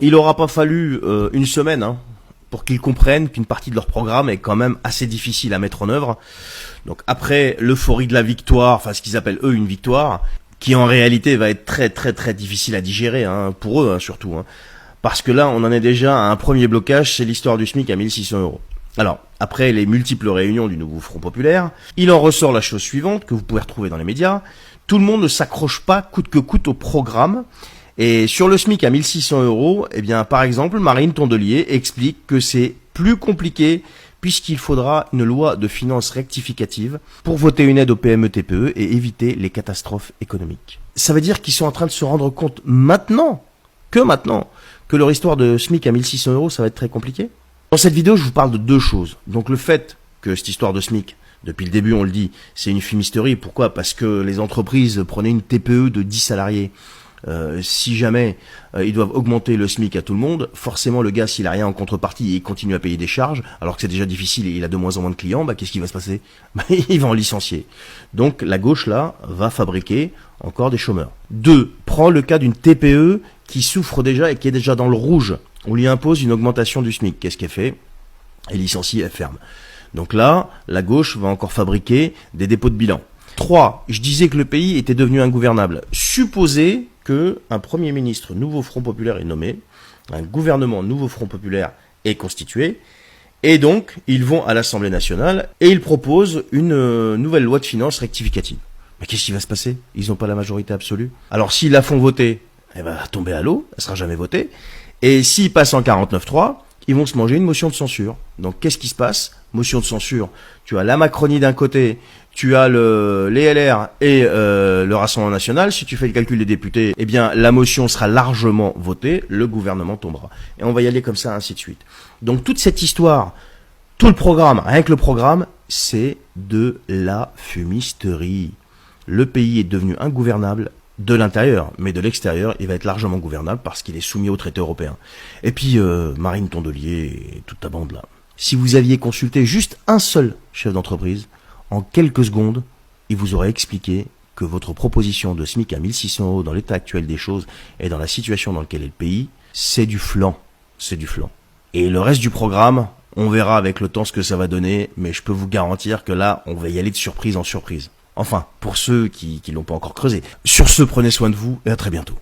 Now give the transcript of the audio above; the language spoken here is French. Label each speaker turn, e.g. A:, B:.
A: Il aura pas fallu une semaine pour qu'ils comprennent qu'une partie de leur programme est quand même assez difficile à mettre en œuvre. Donc après l'euphorie de la victoire, enfin ce qu'ils appellent eux une victoire, qui en réalité va être très difficile à digérer pour eux surtout. Parce que là on en est déjà à un premier blocage, c'est l'histoire du SMIC à 1600 euros. Alors, après les multiples réunions du nouveau Front Populaire, il en ressort la chose suivante que vous pouvez retrouver dans les médias. Tout le monde ne s'accroche pas coûte que coûte au programme. Et sur le SMIC à 1600 euros, eh bien, par exemple, Marine Tondelier explique que c'est plus compliqué puisqu'il faudra une loi de finances rectificative pour voter une aide aux PME-TPE et éviter les catastrophes économiques. Ça veut dire qu'ils sont en train de se rendre compte maintenant, que leur histoire de SMIC à 1600 euros, ça va être très compliqué. Dans cette vidéo, je vous parle de deux choses. Donc le fait que cette histoire de SMIC, depuis le début on le dit, c'est une fumisterie. Pourquoi ? Parce que les entreprises prenaient une TPE de 10 salariés. Si jamais ils doivent augmenter le SMIC à tout le monde, forcément le gars, s'il a rien en contrepartie, il continue à payer des charges, alors que c'est déjà difficile et il a de moins en moins de clients, qu'est-ce qui va se passer ? Il va en licencier. Donc la gauche là va fabriquer encore des chômeurs. 2. Prends le cas d'une TPE qui souffre déjà et qui est déjà dans le rouge. On lui impose une augmentation du SMIC. Qu'est-ce qu'elle fait ? Elle licencie, elle ferme. Donc là, la gauche va encore fabriquer des dépôts de bilan. 3. Je disais que le pays était devenu ingouvernable. Supposez que un Premier ministre nouveau Front Populaire est nommé, un gouvernement nouveau Front Populaire est constitué, et donc ils vont à l'Assemblée nationale et ils proposent une nouvelle loi de finances rectificative. Mais qu'est-ce qui va se passer ? Ils n'ont pas la majorité absolue. Alors s'ils la font voter, elle va tomber à l'eau, elle sera jamais votée. Et s'ils passent en 49.3, ils vont se manger une motion de censure. Donc qu'est-ce qui se passe ? Motion de censure. Tu as la Macronie d'un côté, tu as les LR et le Rassemblement National. Si tu fais le calcul des députés, eh bien la motion sera largement votée, le gouvernement tombera. Et on va y aller comme ça, ainsi de suite. Donc toute cette histoire, tout le programme, rien que le programme, c'est de la fumisterie. Le pays est devenu ingouvernable de l'intérieur, mais de l'extérieur, il va être largement gouvernable parce qu'il est soumis au traité européen. Et puis Marine Tondelier et toute ta bande là. Si vous aviez consulté juste un seul chef d'entreprise, en quelques secondes, il vous aurait expliqué que votre proposition de SMIC à 1600 euros dans l'état actuel des choses et dans la situation dans laquelle est le pays, c'est du flan. C'est du flan. Et le reste du programme, on verra avec le temps ce que ça va donner, mais je peux vous garantir que là, on va y aller de surprise en surprise. Enfin, pour ceux qui l'ont pas encore creusé. Sur ce, prenez soin de vous et à très bientôt.